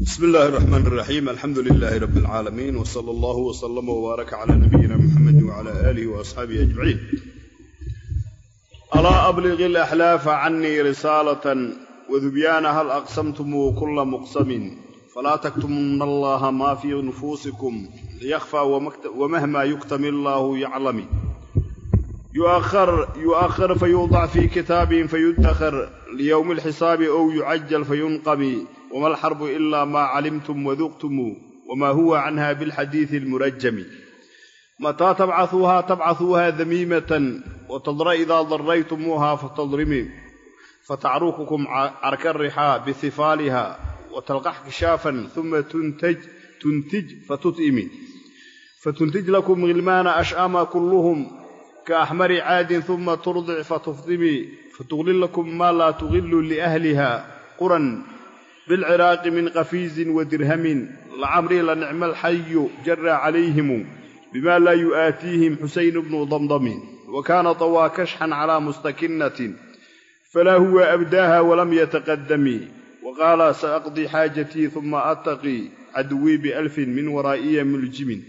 بسم الله الرحمن الرحيم. الحمد لله رب العالمين، وصلى الله وسلم وبارك على نبينا محمد وعلى آله وأصحابه أجمعين. ألا أبلغ الأحلاف عني رسالة وذبيان هل أقسمتم كل مقسم فلا تكتمن الله ما في نفوسكم ليخفى ومهما يكتم الله يعلم. يؤخر فيوضع في كتاب فيدخر ليوم الحساب أو يعجل فينقم. وما الحرب إلا ما علمتم وذقتم وما هو عنها بالحديث المرجم. متى تبعثوها ذميمة وتضر إذا ضريتموها فتضرمي فتعروككم عرك الرحى بثفالها وتلقح كشافا ثم تنتج فتتئمي فتنتج لكم غلمان أشأم كلهم كأحمر عاد ثم ترضع فتفضمي فتغل لكم ما لا تغل لأهلها قرى بالعراق من قفيز ودرهم لعمري لنعم الحي جرى عليهم بما لا يؤاتيهم حسين بن ضمضم. وكان طوى كشحا على مستكنة فلا هو أبداها ولم يتقدم. وقال سأقضي حاجتي ثم أتقي عدوي بألف من ورائي ملجم.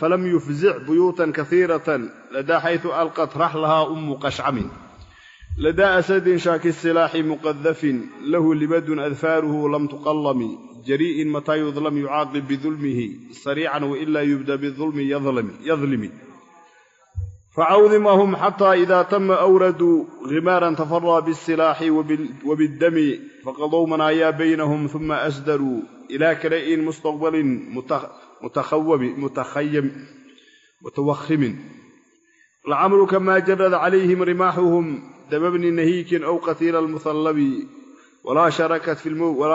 فلم يفزع بيوتا كثيرة لدى حيث ألقت رحلها أم قشعم. لدى أسد شاك السلاح مقذف له لبد أذفاره لم تقلم. جريء متى يظلم يعاقب بظلمه سريعا وإلا يبدأ بالظلم يظلم. فعوذمهم حتى إذا تم أوردوا غمارا تفرى بالسلاح وبالدم فقضوا منايا بينهم ثم أسدروا إلى كرئ مستقبل متوخم. لعمرك ما جرد عليهم رماحهم دببن نهيك أو قتيل المثلب. ولا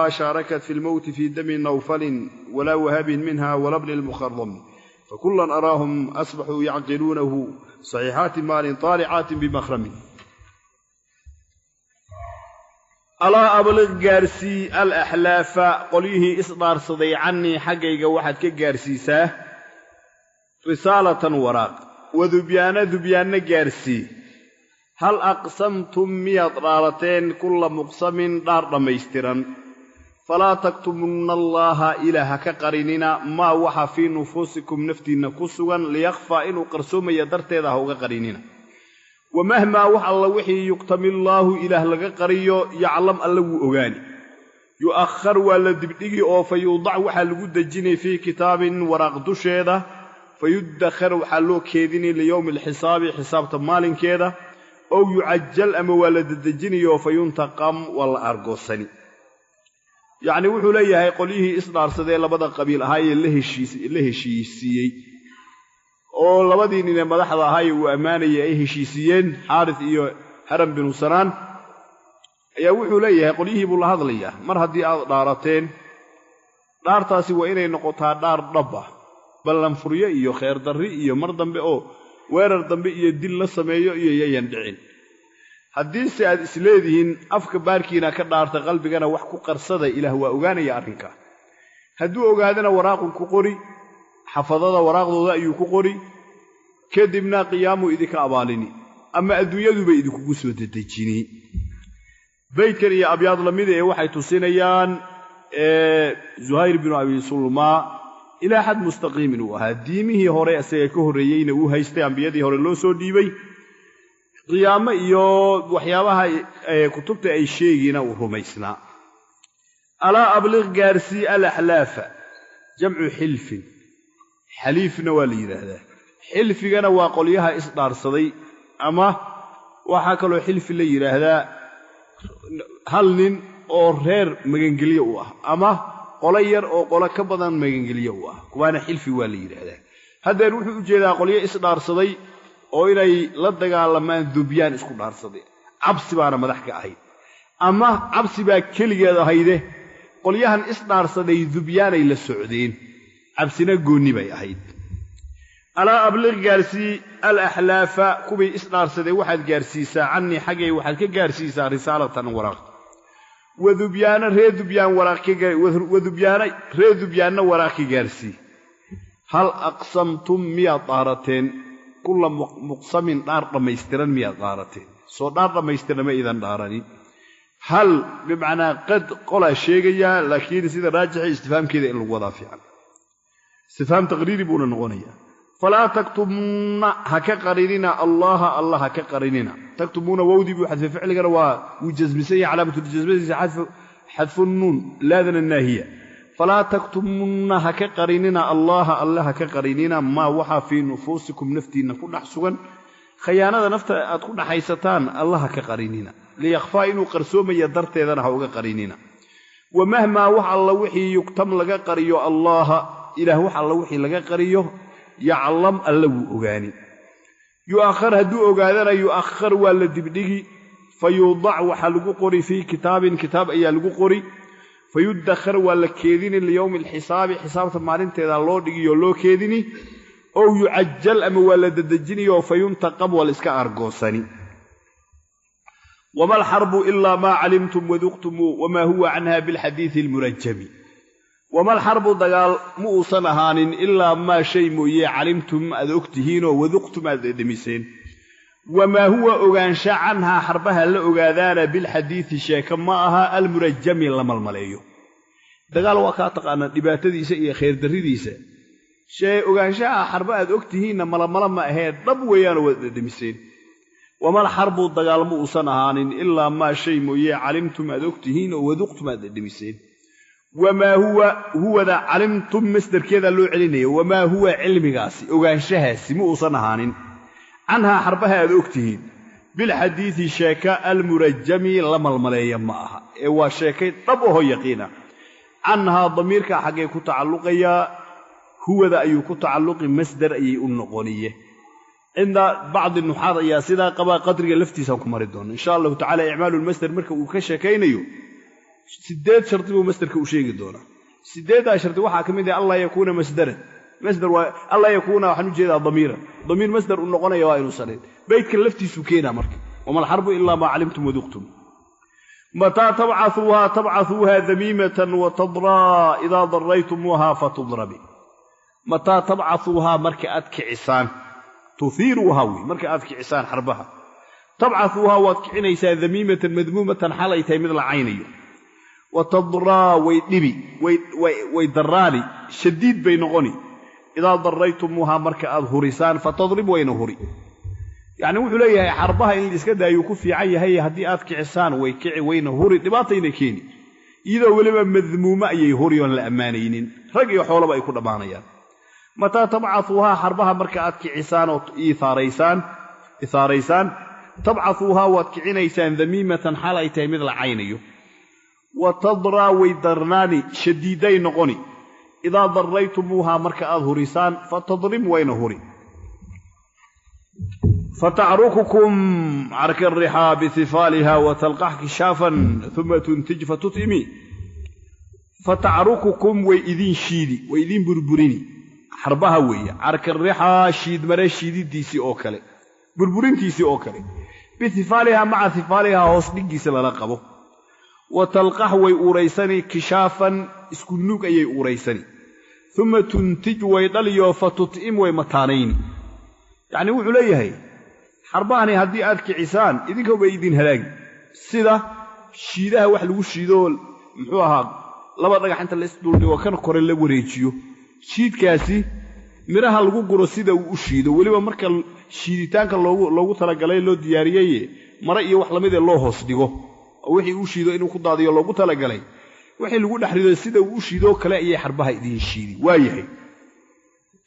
شاركت في الموت في دم نوفل ولا وهب منها ولا ابن المخرم. فكلا أراهم أصبحوا يعقلونه صحيحات مال طالعات بمخرم. ألا أبلغ جارسي الأحلاف قليه إصدار صدي عني حقيقة واحد كجارسيساه رسالة وراق وذبيان جارسي. هل أقسمتم مئة رارتين كل مقسم دار ميسترا فلا تكتمن الله إله كقريننا ما وحى في نفوسكم نفتين كسوا ليخفى إنه قرسوم يدرت هذا هو قريننا. ومهما وحى الله وحي يكتم الله إله لقريو يعلم الله أغاني. يؤخر والدبدقي أو فيوضع وحى لقد الجني في كتاب وراق دشيدة فيدخر وحلو كيدني ليوم الحساب حساب تمال كيدة أو يعجل أما والد الدجني فينتقم ولا أرقصني. يعني وحو ليه قوليه إصدار سدي لبدا قبيل هاي اللي هشيسيي أو لبدين إن مدحضة هاي وأماني أي هشيسيين حارث إيو هرم بن سران يا وحو ليه قوليه بالله هذا ليه مر هدي دارتين دار تاسي وإني نقطها دار ربه بل لنفريه إيو خير دري إيو مردن بأو weerar dambe iyo dil la sameeyo iyo yayan dhicin. haddii si aad isleedihiin afka baarkiina ka dhaarta qalbigana wax ku qarsada ilaah waa ogaanaya arrinka. hadduu ogaadana waraaqun ku qori xafadada waraaqdooda ayuu ku qori kadibna qiyaamu idinka abaalini ama adduunyaduba idinku soo dadejini. beydkan iyo abyaad lamida ee waxay tusinayaan Zuhayr ibn Abi Sulma إلى حد مستقيم وهديمه هوري أسيك هوريين وهيستي أنبيادي هوري لو سو ديبي قيامة إيو وحيابها كتبت أي شيء ورميسنا. ألا أبلغ جارسي الأحلاف جمع حلف حليف نوالي هذا حلف جنا وقليها إصدار صدي أما وحكلوا حلف اللي هذا هل أو غير مجنجليه أما قلير أو قلا كبدا مجنجليه كوانا حلف والي هذا هذا روح وجدا قليه إصدار صدي أو إلى لدق على ما ذبيان إصدار صدي عبس بانا مدحك أهيد أما عبس باكل هذا هيده قليهن إصدار صدي ذبيان إلى السعودين عبسنا جوني بي أهيد. ألا أبلغ جارسي الأحلاف كوبي إصدار صدي واحد جارسيسا عني حاجة واحد كجارسيسا رسالة وراق وذبيان ريذبيان وراك جارسي. هل أقسمتم 100 طارتين كل مقسم دار ميسترن 100 طارتين سو دار ميسترن ما إذا دارني هل بمعنى قد قل شيئا لكن سيدا راجح استفهام كذا إن الوضع فعلا استفهام تقريري بولا نغنية فلا تكتمون هكا قريننا الله هكا قريننا تكتمون وودي بحذف فعل قروا وجزمسية علامة الجزمسية حذف النون لاذن الناهية فلا تكتمون هكا قريننا الله هكا قريننا ما وحى في نفوسكم نفتي نكون حسوا خيانة نفت أتكون حيستان الله هكا قريننا ليخفى إنه قرسوم يدرت إذا هو قريننا ومهما وحى الله وحي يكتم لك قريو الله إله وحى الله وحي لك قريو يعلم الله أغاني يؤخر هدو أغادنا يؤخر والدبدقي فيوضع وحلقو قري في كتاب أي لقو قري فيدخر والكيدين اليوم الحساب حساب تمارين تيدا الله دقي يولو كيديني أو يعجل أم ولد الدجيني فينتقب والإسكا أرقوساني وما الحرب إلا ما علمتم وذقتم وما هو عنها بالحديث المرجم وما الحرب دقال مؤصنهان إلا ما شيء مؤية علمتم أذقتهين وذقتم أذدمسين وما هو أغانشا عنها حربها لأغاذان بالحديث شيكا معها المرجم لما الملايو دقال وكاتق أن دبات ديسة إيا خير دري ديسة شيء أغانشا حربها أذقتهين ملما أهيد ضبويان وذدمسين وما الحرب دقال مؤصنهان إلا ما شيء مؤية علمتم أذقتهين وذقتم أذدمسين وما هو ذا علمتم مصدر كذا لو عليني وما هو علم قاسي أغانشها مؤصنهان عنها حربها أذقتهين بالحديث شيكا المرجمي لما الملايا معها إيوا شيكي طبعه يقينا عنها ضميرك حقي كتعلقيا هو ذا أي كتعلق مصدر أي النقونية عند بعض النحاة يا سيدا قبا قدر لفتي سوكم مردون إن شاء الله تعالى إعمال المصدر مركب وكشكينيو سديد شرطي ومصدرك وشيء دونا سديد شرطي وحا كميدي الله يكون مصدر الله يكون وحنو جيدا ضمير مصدر النقونة يوائل سنين بيتك لفتي سكينة مركب وما الحرب إلا ما علمتم وذقتم متى تبعثوها ذميمة وتضرى إذا ضريتموها فتضربي متى تبعثوها مركأت كعسان تثيرها مركأت كعسان حربها تبعثوها وكعنيسا ذميمة مذمومة حليتها مثل عيني وتضرى ويدبي ويدراني شديد بين غني إذا ضريتموها مركأت هرسان فتضرب وينهري يعني وحليها حربها إن الإسكادة يكفي عي هي هدي أذكي عسان ويكعي وينهري دباطين كيني إذا ولما مذمومة يهري الأمانيين رقي حول ما يكون أمانيا متى تبعثوها حربها مركأت عسان إثاريسان تبعثوها وتكعنيسان ذميمة حاليتها مثل عينيو وتضرى ويدرناني شديدين غني إذا ضريتموها مركأت هرسان فتضرم وينهري فتعرككم عرك الرحى بثفالها وتلقح كشافا ثم تنتج فتطئمي فتعرككم وإذين شيدي وإذين بربريني حربها ويا عرك الرحى شيد مري شيدي ديسي أوكالي بربرين تيسي أوكالي بثفالها مع ثفالها هوسنجي سلالقبه وتلقح ويأوريسني كشافا اسكنوك أي أوريسني ثم تنتج ويدليو فتطئم ويمتانين يعني وحليها حرباني هدي أذكي عسان إذن كوبا إذن هلاقي سيدا شيدها وحل وشيدول محوها لما رجع أنت الأسدول وكان قرن له وريجيو شيد كاسي مراها لقو قرو سيدا وشيدو ولما مركا شيدتان كان لوgu talagalay loo diyaariyay mara iyo wax lamid ah loo hoos dhigo wixii uu shiido inuu ku daadiyo loogu talagalay wixii lagu dhaxrido sida uu shiido kale ay xarbaha idin shiidi waayahay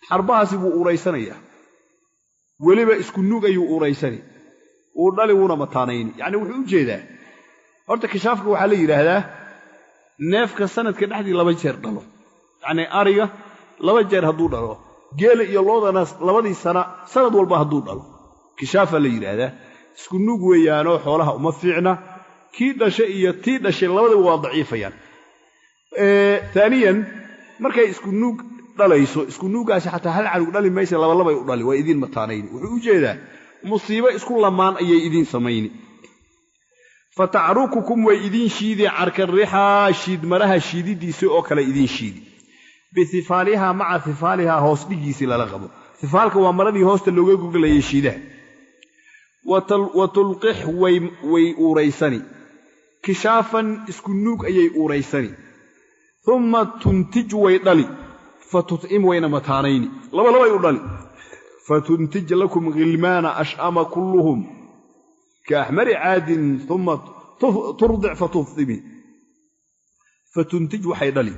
xarbahaasi buu uraysanaya waliba isku nuug ayuu uraysani oo dhali una mataanayn yani wuxuu u jeedaa horta kishaafka waxa la yiraahdaa neefka sanadka dhaxdii laba jeer dhalo yani ariga laba jeer haduu dhalo geel iyo loodana labadii sanad walba haduu dhalo kishaafa la yiraahdaa isku nuug weeyaano xoolaha uma fiicna kii dhashay iyo tii dhashay labadaba waa daciifayaan ثانيا markay isku nuug dhalayso isku nuugaasi xataa hal calug dhali maysa laba ay u dhali waa idin mataanayn wuxuu u jeedaa musiibo isku lamaan ayay idin sameeyni fata'rukukum wa idin shiidi arka riha shiid maraha shiididiisa oo kale idin shiidi bithifaliha ma'a thifaliha hoos dhigiisi la qabo thifalka waa maradii hoosta looga goglayay shiidaha wa tulqih way uraysani كشافا اسكنوك أي أوريساني ثم تنتج ويدلي فتطعم وين متانين لما يدلي فتنتج لكم غلمان أشأم كلهم كأحمر عاد ثم ترضع فتفضمي فتنتج وحيدلي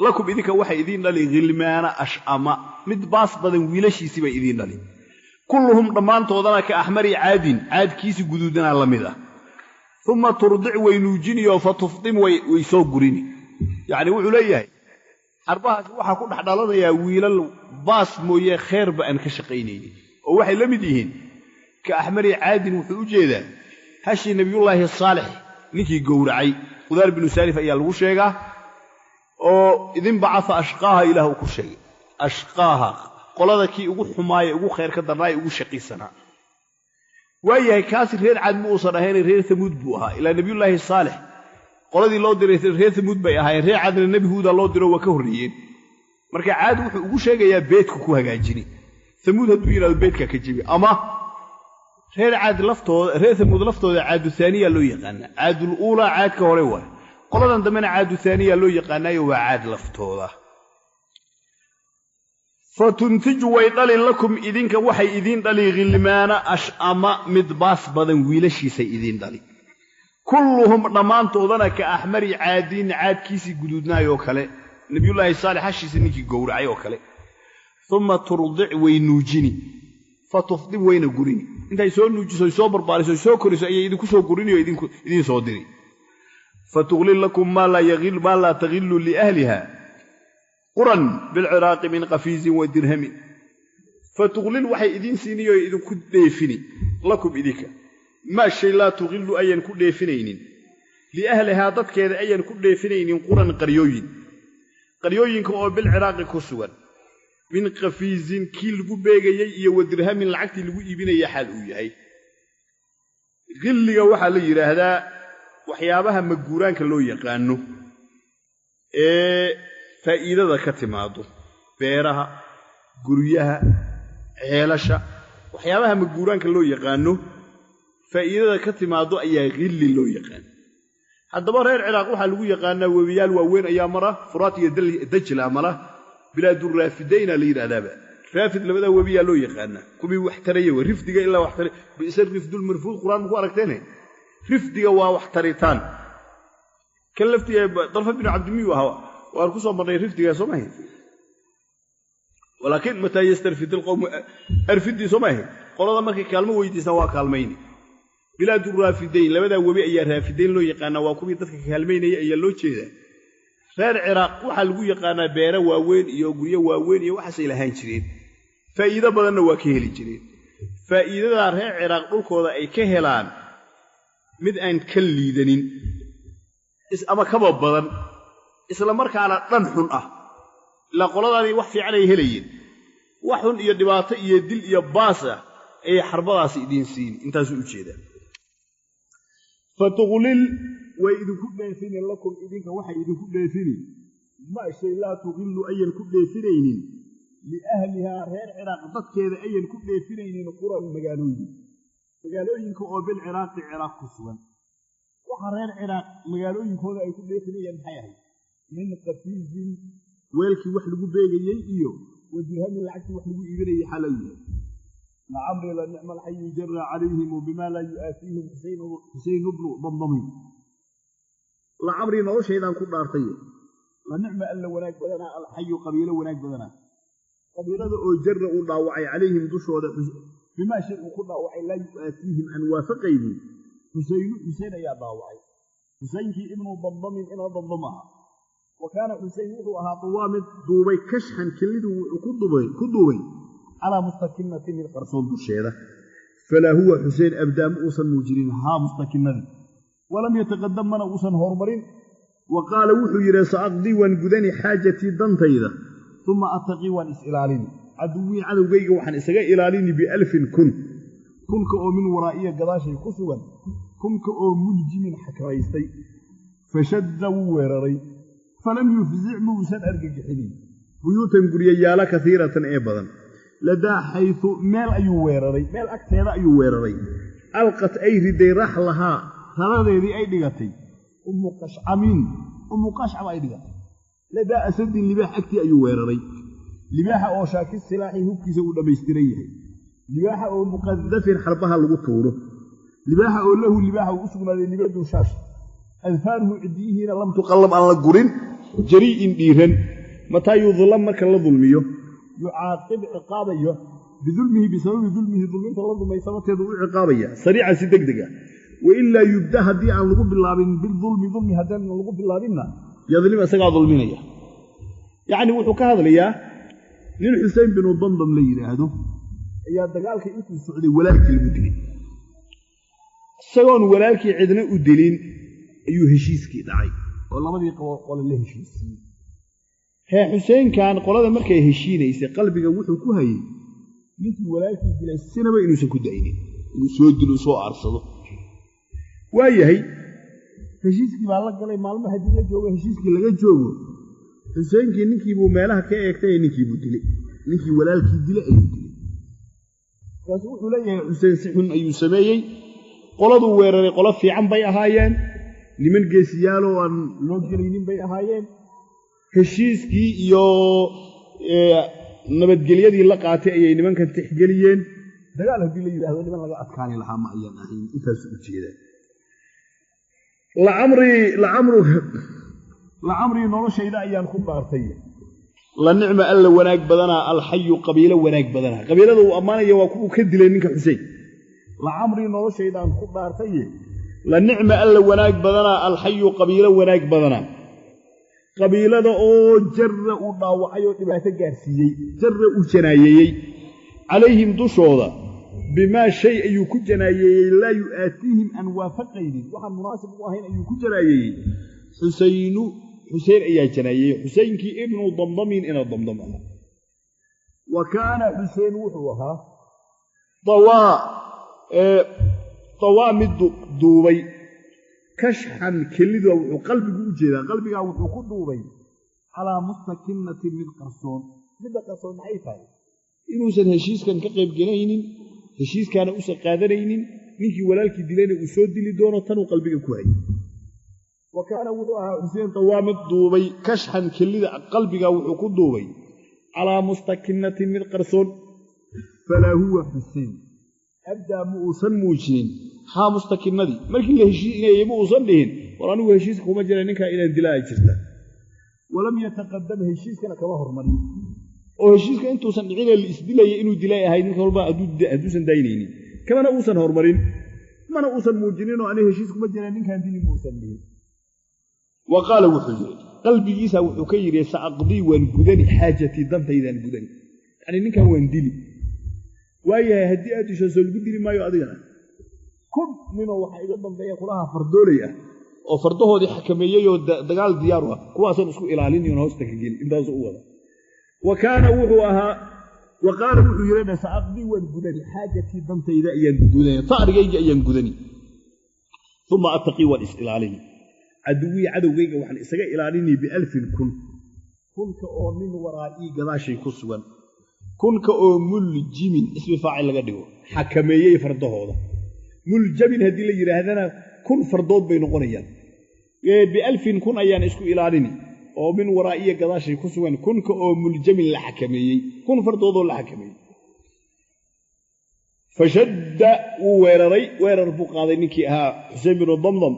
لكم إذيك وحي إذين لي غلمان أشأم مدباس بدن ويلشي سيبا إذين لي كلهم ضمان توضنا كأحمر عاد كيسي قدودنا لمده ثم ترضع وينوجيني فتفضم ويسوقريني يعني وعليه حربها waxa ku dhaxdhalanaya wiilal baas mooyee khair ba aan ka shaqeynaynin oo waxay la mid yihiin ka ahmari caadin wuxuu u jeedaa hashi nabiyullaahi saalix ninkii gowracay qudaar bin salif ayaa lagu sheegaa oo idin bacaa ashqaaha ilaahu ku sheegay ashqaaha qolada kii ugu xumaayay ugu khair ka darnaay ugu shaqeysana waayahay kaas reer caad mu uusan ahayn reer Thamuud buu ahaa ilaa nabiyullaahi saalix qoladii loo diray reer Thamuud bay ahaayeen reer caadna nabi huuda loo diro waa ka horreeyeen marka caad wuxuu ugu sheegayaa beedku ku hagaajini Thamuud haduu yiraahdo beedka ka jibi ama reer caad laftooda reer Thamuud laftooda caadu thaniya loo yaqaan caadul uula caadka hore waa qoladan damana caadu thaniya loo yaqaanayo waa caad laftooda فتنتج ويدلي لكم إذنك وحي إذين دلي غلمان أشأم مدباس بدن ويلشيسي إذين دلي كلهم ضمان توضنا كأحمر عادين عاد كيسي قدودنا يوكالي نبي الله صالح هشيسي نيكي قورعي يوكالي ثم ترضع وينوجيني فتفضي وينقريني انت يسو نوجي يسو بربالي يسو كوريسو أي إذن كسو قريني وإذن صودري فتغلل لكم ما لا تغل لأهلها قرن بالعراق من قفيز ودرهم فتغلل وحي إذن سينيو إذن كديفني لكم إذيك ما شيء لا تغل أين كديفنين لأهلها ضدك إذا أين كديفنين قرن قريوين كأو بالعراق كسوان من قفيز كيل قبيغي ودرهم العكت اللي يبين يحال وياي غلي وحا ليرا هذا وحيابها مقوران كلو يقانو فائدة كتمادو بيرها قريها عيلشا وحيابها مقوران كلو يقانو فائدة كتمادو أي غلي لو يقان حتى بار العراق وحا لو يقانا وبيال ووين أيام مرة فرات يدجل مرة بلاد الرافدين ليرا دابا رافد لبدا وبيال لو يقانا كوبي وحتريه ورفدق إلا وحتريه بيسر رفد المرفوض القرآن مكو أركتيني رفدق وحتريتان كلفتي طرف بن عبد المي وهو وأركسوا مرة رفدق سمعه ولكن متى يسترفد القوم أرفدي سمعه قالوا ما كلمة ويدي سوا كلمين بلاد الرافدين لبدا وبي أي رافدين لو يقانا وكوبي تذكر كلمين أي لو كذا reer Ciraaq waxa lagu yaqaanaa beero waaweyn iyo guryo waaweyn iyo waxa ay lahayn jireen faa'iido badanna waa ka heli jireen faa'iidada reer Ciraaq dhulkooda ay ka helaan mid aan ka liidanin ama ka badan isla markaana dhan xun ah la qoladani wax fiican ay helayeen wax xun iyo dhibaato iyo dil iyo baas ah ay xarbadaas idin siin intaas u jeeda فتغلل وإذا كنا فين لكم إذنك وحي إذا كنا فين ما شيء لا تغل أين كنا فين لأهلها غير عراق ضدك إذا أين كنا فين قرى مقالوين كأو بالعراق عراق كسوان وغير عراق مقالوين كأو أي كنا فين حياه من قفيز ويلكي وحلقوا بيغي إيو ودرهم العكس وحلقوا إبري حلوية لعمري لنعم الحي جرى عليهم وبما لا يؤاتيهم حسين بن ضمضمين لعمري نوش هيدان كل دارتيه لنعم ألا وناك بدنا الحي قبيلة وناك بدنا قبيلة أو جرى وداوعي عليهم دشوا بما شيء كل داوعي لا يؤاتيهم أن وافقين حسين يا داوعي حسين كي ابن ضمضمين إلى ضمضمها وكان حسين وضوها طوامد دوبي كشحا كليدو كدوبي على مستكنة من القرصون بالشيرة فلا هو حسين أبدا مؤسا مجرين ها مستكنة ولم يتقدم من أوسا هرمرين وقال وحو يرى سأقضي وانقذني حاجتي دنتيذا ثم أتقي وانسئلالين عدوي عدوي وحن إسئلالين بألف كن كأو من ورائية قداشي كسوا كن كأو ملجم حكريستي فشد وورري فلم يفزع موسى أرقى جحلين بيوتا قريالا كثيرة أيضا لدى حيث مال أيو ويرري مال أكثر أيو ويرري ألقت أي ردي رحلها raradeedii ay dhigatay ummu qashcam ay dhigatay ladaa asadin libaax agtii ayuu weeraray libaaxa oo shaakis silaaxii hubkiisa uu dhammaystiran yahay libaaxa oo muqadafin xarbaha lagu tuuro libaaxa oo lahu libaaxa uu u sugnaaday libaduu shaash adfaaruhu cidiyihiina lam tuqallab aan la gurin jari'in dhiiran mataa yudlam marka la dulmiyo yucaaqib ciqaabayo bidulmihi bisababi dulmihi dulminta la dulmay sababteedu u ciqaabaya sariican si degdega wailaa yubda haddii aan lagu bilaabin bidulmi haddaan lagu bilaabinna yadlim isagaa dulminaya yacni wuxuu ka hadlayaa nin xusein binu damdam la yidhaahdo ayaa dagaalka intuu socday walaalkii lagu dilay isagoon walaalkii cidna u dilin ayuu heshiiskii dhacay oo labadii qolo la heshiisiiyey xuseenkan qolada markay heshiinaysay qalbiga wuxuu ku hayay ninkii walaalkii dilay sinaba inuusan ku daynin inuu soo dilo soo aarsado waayahay heshiiskii baa la galay maalmo haddii la joogo heshiiskii laga joogo xuseenkii ninkiibuu meelaha ka eegtay ee ninkiibuu dilay ninkii walaalkii dilay ayuu dilay markaasu wuxuu leeyahay xuseen si xun ayuu sameeyey qoladuu weeraray qolo fiican bay ahaayeen niman geesiyaaloo aan loo gelaynin bay ahaayeen heshiiskii iyo nabadgelyadii la qaatay ayay nimankan tixgeliyeen dagaal haddii la yidhaahdo niman laga adkaani lahaa ma ayaan ahayn intaasu u jeedaa lacamrii noloshayda ayaan ku dhaartay la nicma alla wanaag badanaa alxayu qabiilo wanaag badanaa qabiilada uu ammaanaya waa kuwuu ka dilay ninka xusein lacamrii noloshaydaan ku dhaartaye la nicma alla wanaag badanaa alxayu qabiilo wanaag badanaa qabiilada oo jarra uu dhaawacay oo dhibaato gaarsiiyey jarra uu janaayeeyey calayhim dushooda bimaa shay ayuu ku janaayeeyey laa yu'aatiihim aan waafaqaynin waxaan munaasib u ahayn ayuu ku janaayeeyey xuseen ayaa janaayeeyey xuseynkii ibnu damdamin ina damdam ahaa wa kaana xuseen wuxuu ahaa dawaa mid duubay kashxan kelida wuxuu qalbigu u jeedaa qalbigaa wuxuu ku duubay calaa mustakinnatin mid qarsoon midda qarsoon maxay tahay inuusan heshiiskan ka qaybgelaynin heshiiskaana uusan qaadanaynin ninkii walaalkii dilayna uu soo dili doono tanuu qalbiga ku hayay wa kaana wuxuu ahaa xuseen dawaa mid duubay kashxan kelida qalbigaa wuxuu ku duubay calaa mustakinnatin mid qarsoon falaa huwa xuseen abdaa ma uusan muujinin haa mustakinnadii markii la heshiinayey ma uusan dhihin war anigu heshiiska kuma jira ninkaa inaan dilaa ay jirta walam yataqadam heshiiskana kama hormarin oo heshiiska intuusan dhicinee la isdilayay inuu dilay ahayd ninka walba hadduusan daynaynin kamana uusan hormarin mana uusan muujinin oo aniga heshiis kuma jira ninkaan dili ma uusan dhihin wa qaala wuxuu yidhi qalbigiisa wuxuu ka yidhi saaqdii waan gudani xaajatii dantaydaan gudani yacni ninkan waan dili waayahay haddii aad disho soo lagu dili maayo adigana kun ninoo waxaa iga dambeeya kulaha fardoolay ah oo fardahoodii xakameeyey oo dagaal diyaaru ah kuwaasaan isku ilaalinayn hoosta ka geli intaasuu u wada wa qaala wuxuu yidhi saaqdii waan gudani xaajatii dantayda ayaan gudani taarigayga ayaan gudani uma attaqii waan is-ilaalini caduwii cadowgayga waxaan isaga ilaalinay bialfin kunka oo min waraa'ii gadaashay ku sugan kunka oo muljimin ismi faacil laga dhigo xakameeyey fardahooda muljamin haddii la yidhaahdana kun fardood bay noqonayaan bialfin kun ayaan isku ilaalini oo min waraa'iya gadaashay ku sugan kunka oo muljamin la xakameeyey kun fardoodoo la xakameeyey fashadda wuu weeraray weerar buu qaaday ninkii ahaa xuseen binu damdam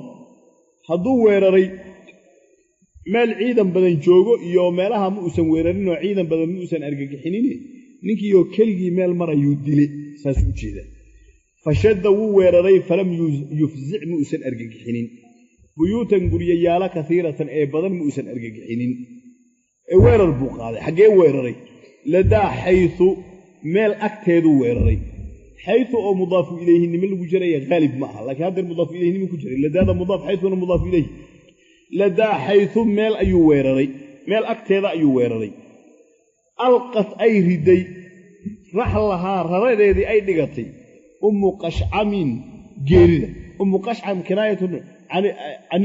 hadduu weeraray meel ciidan badan joogo iyo meelaha ma uusan weerarin oo ciidan badan ma uusan argagixinin ninkiioo keligii meel marayuu dile saas u jeeda fashadda wuu weeraray falam yufzic ma uusan argagixinin buyuutan guryayaalo kaiiratan ee badan ma uusan argagixinin ee weerar buu qaaday xaggee weeraray ladaa xayu meel agteeduu weeraray xayu oo mudaafu ilayhinimo lagu jiraya haalib ma aha laakiin haddeer mudaafu ilayhinimo ku jiray ladaada mudaaf xayuna mudaafu ilayh ladaa xayu meel ayuu weeraray meel agteeda ayuu weeraray alqat ay riday raxlahaa raradeedii ay dhigatay ummu qashcamin geerida ummu qashcam kinaayatun can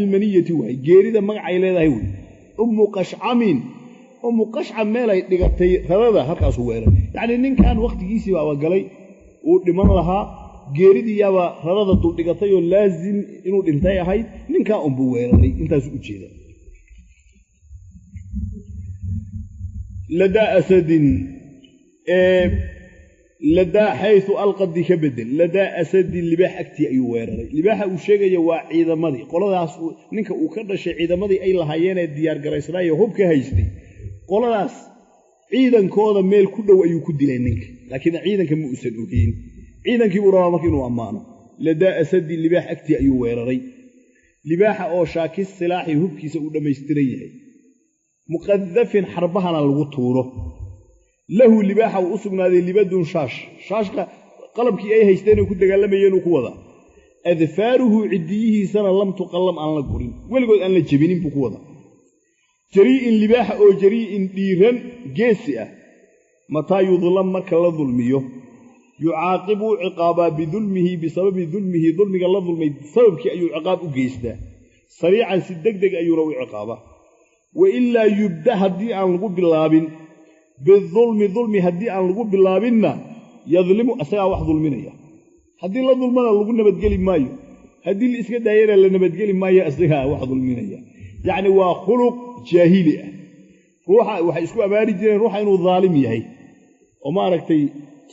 ilmaniyati waay geerida magacay leedahay wey ummu qashcam meelay dhigatay rarada halkaasuu weeraray yacnii ninkan wakhtigiisii baaba galay wuu dhiman lahaa geeridii yaaba rarada dul dhigatay oo laazim inuu dhintay ahayd ninka umbu weeraray intaas u jeeda lada asadin lada haythu alqadi kabadal lada asadin libaax agti ayuu weeraray libaaxa uu sheegaya waa ciidamadii qoladaas ninka uu ka dhashay ciidamadii ay lahaayeen ee diyaar garaysnaa hub ka haystay qoladaas ciidankooda meel ku dhow ayuu ku dilay ninka laakiin ciidanka ma uusan ogeyn ciidankii uu rabaa markii inuu ammaano lada asadin libaax agti ayuu weeraray libaaxa oo shaakis silaaxi hubkiisa uu dhameystiran yahay muqaddafin xarbahana lagu tuuro lahu libaaxa uu sugnaaday libadun shaashka qalabkii ay haysteen oo ku dagaalamayeen uu ku wada adfaaruhu cidiyihiisana lam tuqallam aan la gurin weligood aan la jabinin buu ku wada jari'in libaaxa oo jari'in dhiiran geesi ah mataa yudlam marka la dulmiyo yucaaqibu ciqaaba bidulmihi bisababi dulmihi dulmiga la dulmay sababkii ayuu ciqaab u geystaa sariican si degdeg ayuuna u ciqaaba wa ilaa yubda haddii aan lagu bilaabin bidulmi dulmi haddii aan lagu bilaabinna yadlimu asagaa wax dulminaya haddii la dulmana lagu nabadgeli maayo haddii la iska daayana la nabadgeli maayo asagaa wax dulminaya yacni waa khuluq jaahili ah ruuxa waxay isku amaari jireen ruuxa inuu daalim yahay oo maaragtay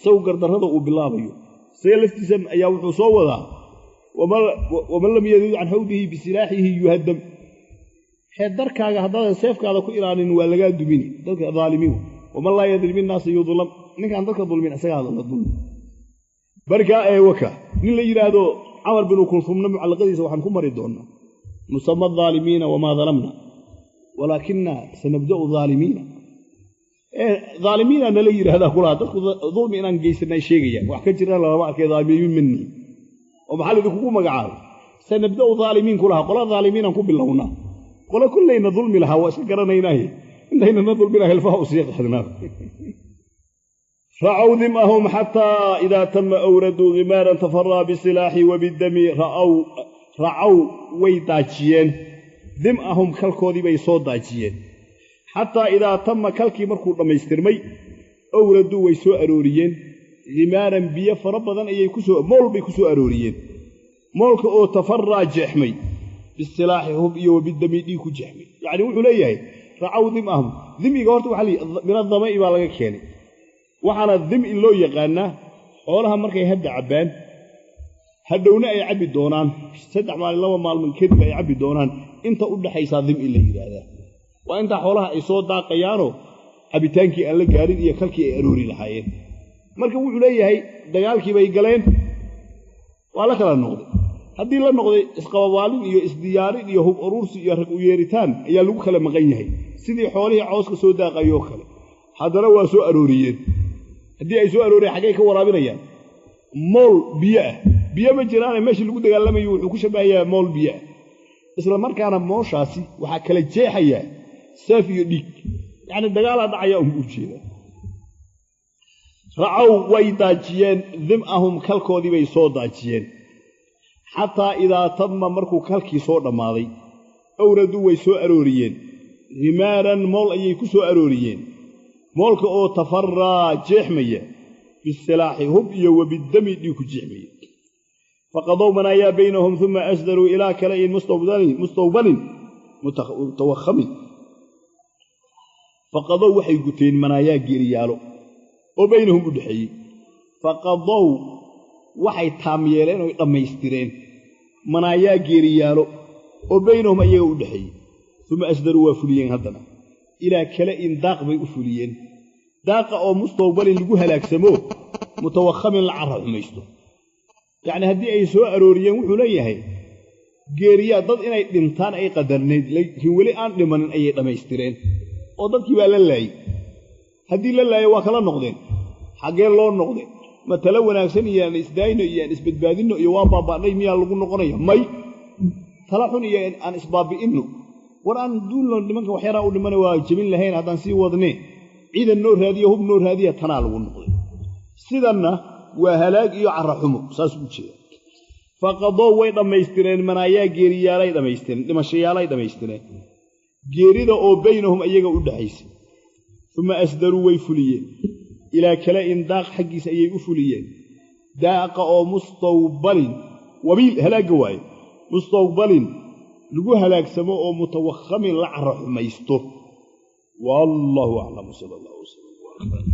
saw gardarrada uu bilaabayo isaga laftiisa ayaa wuxuu soo wadaa waman lam yadud can hawdihi bisilaaxihi yuhaddam xeedarkaaga haddaadan seefkaada ku ilaalin waa lagaa dumini dadka daalimiin waman laa yadlim innaasa yudlam ninkaan dadka dulmin isagaa la dulmi barkaa waka nin la yidhaahdo camar binu kulfumna mucallaqadiisa waxaan ku mari doonaa nusama adaalimiina wamaa dalamna walaakina sanabda'u daalimiina daalimiina nala yidhaahdaa kulaha dadku dulmi inaan geysanay sheegayaan wax ka jiraan lama arkay daalimiin manni oo maxaa lidinkugu magacaabay sanabda'u daalimiin kulaha qola daalimiinaan ku bilownaa qola kullayna dulmi lahaa waa iska garanaynaaye intaynana dulmina helfaha u sii qaadnaa ra'aw dimahum xataa idaa tama awraduu gimaaran tafaraa bisilaaxi wabidami ra'aw way daajiyeen dimahum kalkoodii bay soo daajiyeen xataa idaa tama kalkii markuu dhammaystirmay awraduu way soo arooriyeen gimaaran biyo fara badan ayay mool bay ku soo arooriyeen moolka oo tafaraa jeexmay bisilaaxi hub iyo wabidami dhiig ku jeexmay yacni wuxuu leeyahay ra'aw dimahum dimiga horta waxaa lii min adamai baa laga keenay waxaana dim in loo yaqaanaa xoolaha markay hadda cabbaan hadhowna ay cabbi doonaan 3 maalin 2 maalmood kadib ay cabbi doonaan inta u dhaxaysaa dim in la yidhaahdaa waa intaa xoolaha ay soo daaqayaanoo cabbitaankii aan la gaarin iyo kalkii ay aroori lahaayeen marka wuxuu leeyahay dagaalkii bay galeen waa la kala noqday haddii la noqday isqababaalin iyo isdiyaarin iyo hub uruursi iyo rag u yeeritaan ayaa lagu kala maqan yahay sidii xoolihii cawska soo daaqayoo kale haddana waa soo arooriyeen haddii ay soo arooriyeen xaggay ka waraabinayaan mool biyo ah biyo ma jiraane meeshii lagu dagaalamayo wuxuu ku shabahayaa mool biyo ah isla markaana mooshaasi waxaa kala jeexayaa saaf iyo dhiig yacni dagaalaa dhacaya unbu u jeeda ra'aw way daajiyeen dim'ahum kalkoodii bay soo daajiyeen xataa idaa tama markuu kalkii soo dhammaaday awraduu way soo arooriyeen himaaran mool ayay ku soo arooriyeen moolka oo tafaraa jeexmaya bisilaaxi hub iyo wabidami dhiig ku jeexmaya faqadow manaayaa baynahum uma asdaruu ilaa kala'in mustawbalin mutawakhamin faqadow waxay guteen manaayaa geeriyaalo oo baynahum u dhexeeyey faqadow waxay taam yeeleen oy dhammaystireen manaayaa geeriyaalo oo baynahum ayaga u dhexeeyey uma asdaruu waa fuliyeen haddana ilaa kala'in daaq bay u fuliyeen daaqa oo mustawbalin lagu halaagsamo mutawakhamin la carra xumaysto yacni haddii ay soo arooriyeen wuxuu leeyahay geeriyaa dad inay dhintaan ay qadarnayd laakiin weli aan dhimanin ayay dhammaystireen oo dadkii baa la laayey haddii la laayo waa kala noqdeen xaggee loo noqday ma talo wanaagsan iyo aan isdaayno iyo aan isbadbaadinno iyo waa baaba'nay miyaa lagu noqonaya may tala xun iyo aan isbaabi'inno war aan duulno nimanka waxyaraa u dhimana waa jebin lahayn haddaan sii wadnee ciidan noo raadiya hub noo raadiya tanaa lagu noqday sidanna waa halaag iyo carra xumo saas u jeeda faqadow way dhammaystireen manaayaa geeriyaalay dhammaystireen dhimashayaalay dhammaystireen geerida oo baynahum ayaga u dhaxaysay uma asdaruu way fuliyeen ilaa kala'in daaq xaggiisa ayay u fuliyeen داق أو مستوبل وبيل هلاك واي مستوبل لقوا هلاك سماء أو متوخم لعرح ما يستر والله أعلم صلى الله عليه وسلم